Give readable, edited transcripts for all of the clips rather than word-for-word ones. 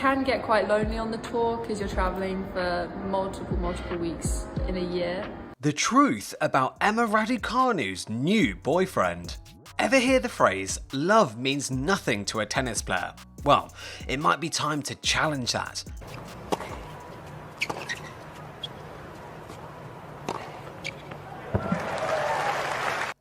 can get quite lonely on the tour because you're traveling for multiple weeks in a year. The truth about Emma Raducanu's new boyfriend. Ever hear the phrase, love means nothing to a tennis player? Well, it might be time to challenge that.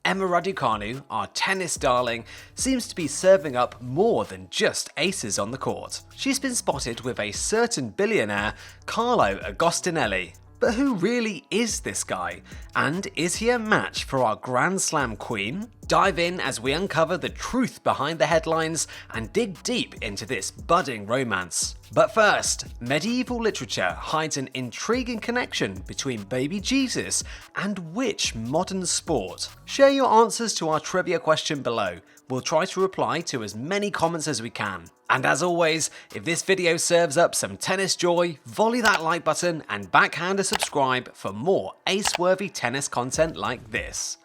Emma Raducanu, our tennis darling, seems to be serving up more than just aces on the court. She's been spotted with a certain billionaire, Carlo Agostinelli. But who really is this guy? And is he a match for our Grand Slam queen? Dive in as we uncover the truth behind the headlines and dig deep into this budding romance. But first, medieval literature hides an intriguing connection between baby Jesus and which modern sport? Share your answers to our trivia question below. We'll try to reply to as many comments as we can. And as always, if this video serves up some tennis joy, volley that like button and backhand a subscribe for more ace-worthy tennis content like this.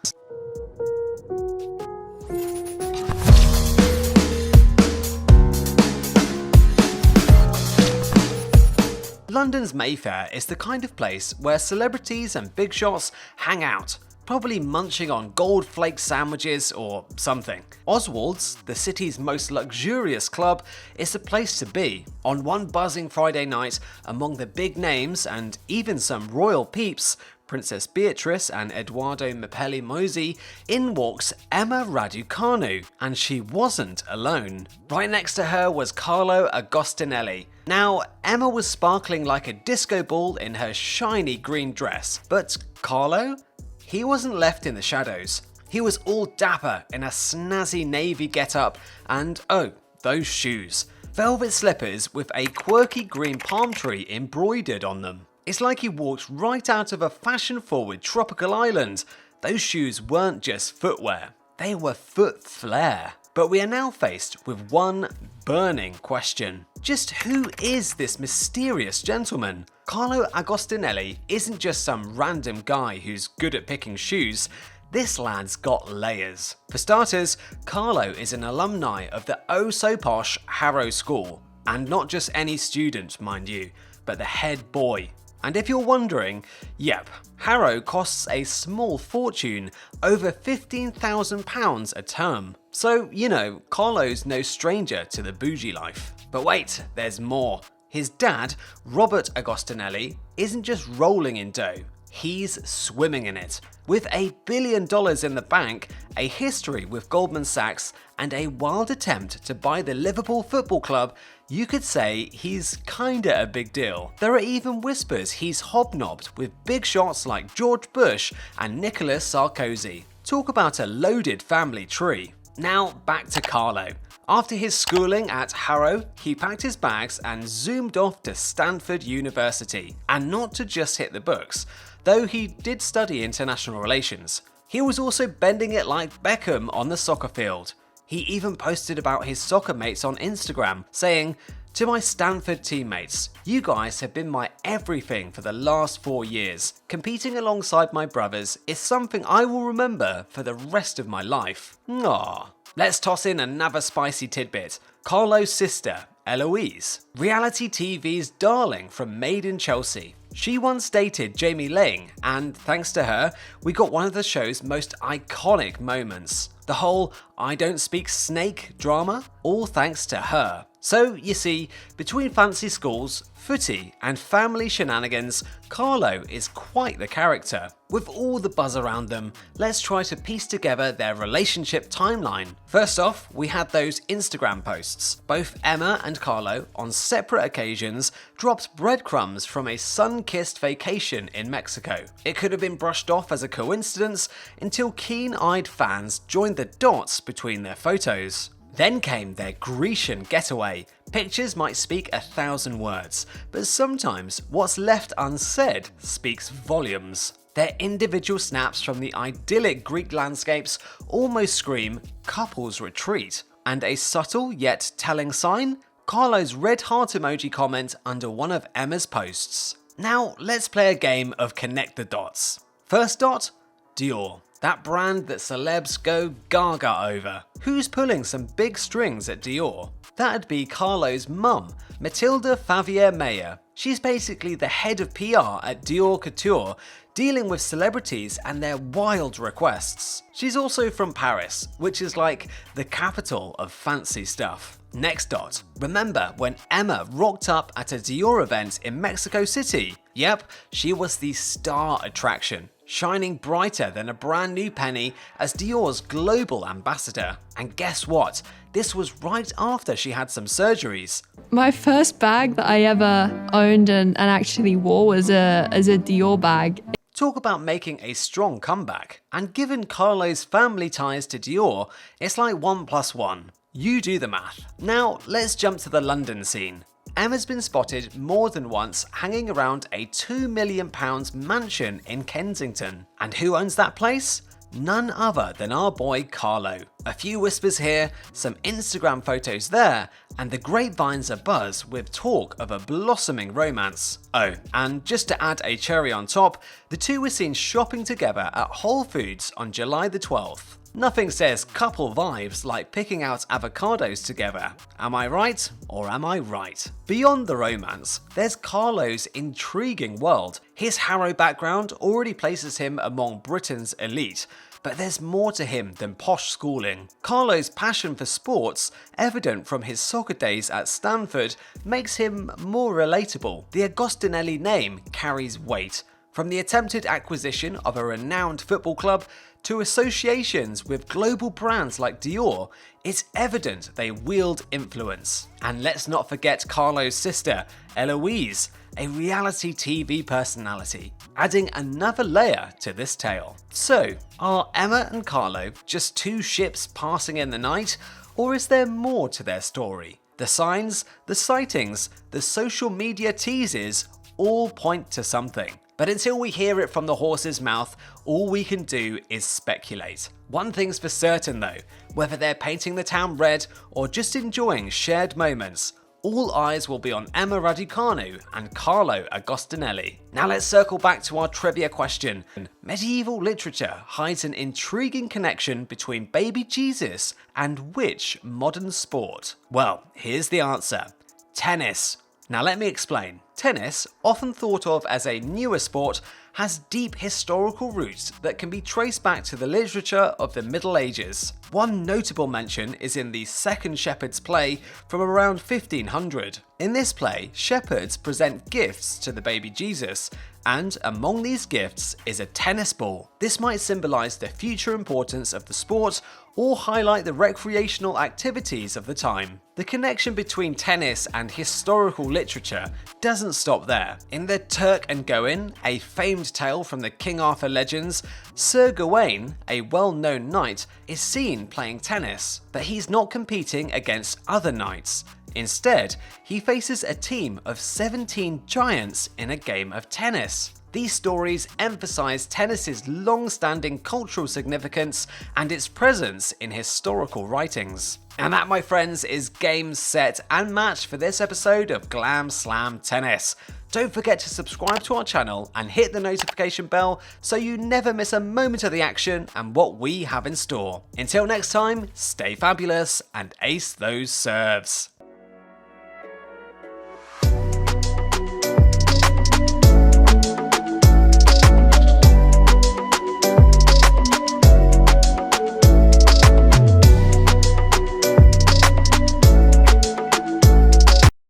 London's Mayfair is the kind of place where celebrities and big shots hang out, probably munching on gold flake sandwiches or something. Oswald's, the city's most luxurious club, is the place to be. On one buzzing Friday night, among the big names and even some royal peeps, Princess Beatrice and Edoardo Mapelli Mosey, in walks Emma Raducanu, and she wasn't alone. Right next to her was Carlo Agostinelli. Now, Emma was sparkling like a disco ball in her shiny green dress, but Carlo? He wasn't left in the shadows. He was all dapper in a snazzy navy getup and, oh, those shoes. Velvet slippers with a quirky green palm tree embroidered on them. It's like he walked right out of a fashion-forward tropical island. Those shoes weren't just footwear, they were foot flair. But we are now faced with one burning question. Just who is this mysterious gentleman? Carlo Agostinelli isn't just some random guy who's good at picking shoes. This lad's got layers. For starters, Carlo is an alumni of the oh-so-posh Harrow School. And not just any student, mind you, but the head boy. And if you're wondering, yep, Harrow costs a small fortune, over £15,000 a term. So, you know, Carlo's no stranger to the bougie life. But wait, there's more. His dad, Robert Agostinelli, isn't just rolling in dough, he's swimming in it. With $1 billion in the bank, a history with Goldman Sachs, and a wild attempt to buy the Liverpool Football Club, you could say he's kinda a big deal. There are even whispers he's hobnobbed with big shots like George Bush and Nicolas Sarkozy. Talk about a loaded family tree. Now back to Carlo. After his schooling at Harrow, he packed his bags and zoomed off to Stanford University. And not to just hit the books, though he did study international relations. He was also bending it like Beckham on the soccer field. He even posted about his soccer mates on Instagram, saying, "To my Stanford teammates, you guys have been my everything for the last 4 years. Competing alongside my brothers is something I will remember for the rest of my life." Aww. Let's toss in another spicy tidbit. Carlo's sister, Eloise, reality TV's darling from Made in Chelsea. She once dated Jamie Ling, and thanks to her, we got one of the show's most iconic moments. The whole "I don't speak snake" drama, all thanks to her. So, you see, between fancy schools, footy, and family shenanigans, Carlo is quite the character. With all the buzz around them, let's try to piece together their relationship timeline. First off, we had those Instagram posts. Both Emma and Carlo, on separate occasions, dropped breadcrumbs from a sun-kissed vacation in Mexico. It could have been brushed off as a coincidence until keen-eyed fans joined the dots between their photos. Then came their Grecian getaway. Pictures might speak 1,000 words, but sometimes what's left unsaid speaks volumes. Their individual snaps from the idyllic Greek landscapes almost scream couples retreat. And a subtle yet telling sign? Carlo's red heart emoji comment under one of Emma's posts. Now let's play a game of connect the dots. First dot, Dior. that brand that celebs go gaga over. Who's pulling some big strings at Dior? That'd be Carlo's mum, Matilda Favier-Meyer. She's basically the head of PR at Dior Couture, dealing with celebrities and their wild requests. She's also from Paris, which is like the capital of fancy stuff. Next dot. Remember when Emma rocked up at a Dior event in Mexico City? Yep, she was the star attraction, shining brighter than a brand new penny as Dior's global ambassador. And guess what? This was right after she had some surgeries. My first bag that I ever owned and actually wore was a Dior bag. Talk about making a strong comeback. And given Carlo's family ties to Dior, it's like 1 + 1. You do the math. Now, let's jump to the London scene. Emma's been spotted more than once hanging around a £2 million mansion in Kensington. And who owns that place? None other than our boy Carlo. A few whispers here, some Instagram photos there, and the grapevines are buzz with talk of a blossoming romance. Oh, and just to add a cherry on top, the two were seen shopping together at Whole Foods on July the 12th. Nothing says couple vibes like picking out avocados together. Am I right or am I right? Beyond the romance, there's Carlo's intriguing world. His Harrow background already places him among Britain's elite, but there's more to him than posh schooling. Carlo's passion for sports, evident from his soccer days at Stanford, makes him more relatable. The Agostinelli name carries weight. From the attempted acquisition of a renowned football club to associations with global brands like Dior, it's evident they wield influence. And let's not forget Carlo's sister, Eloise, a reality TV personality, adding another layer to this tale. So, are Emma and Carlo just two ships passing in the night, or is there more to their story? The signs, the sightings, the social media teases all point to something. But until we hear it from the horse's mouth, all we can do is speculate. One thing's for certain though, whether they're painting the town red or just enjoying shared moments, all eyes will be on Emma Raducanu and Carlo Agostinelli. Now let's circle back to our trivia question. Medieval literature hides an intriguing connection between baby Jesus and which modern sport? Well, here's the answer. Tennis. Now let me explain. Tennis, often thought of as a newer sport, has deep historical roots that can be traced back to the literature of the Middle Ages. One notable mention is in the Second Shepherd's Play from around 1500. In this play, shepherds present gifts to the baby Jesus, and among these gifts is a tennis ball. This might symbolize the future importance of the sport or highlight the recreational activities of the time. The connection between tennis and historical literature doesn't stop there. In the Turk and Gawain, a famed tale from the King Arthur legends, Sir Gawain, a well-known knight, is seen playing tennis, but he's not competing against other knights. Instead, he faces a team of 17 giants in a game of tennis. These stories emphasize tennis's long-standing cultural significance and its presence in historical writings. And that, my friends, is game, set, and match for this episode of Glam Slam Tennis. Don't forget to subscribe to our channel and hit the notification bell so you never miss a moment of the action and what we have in store. Until next time, stay fabulous and ace those serves.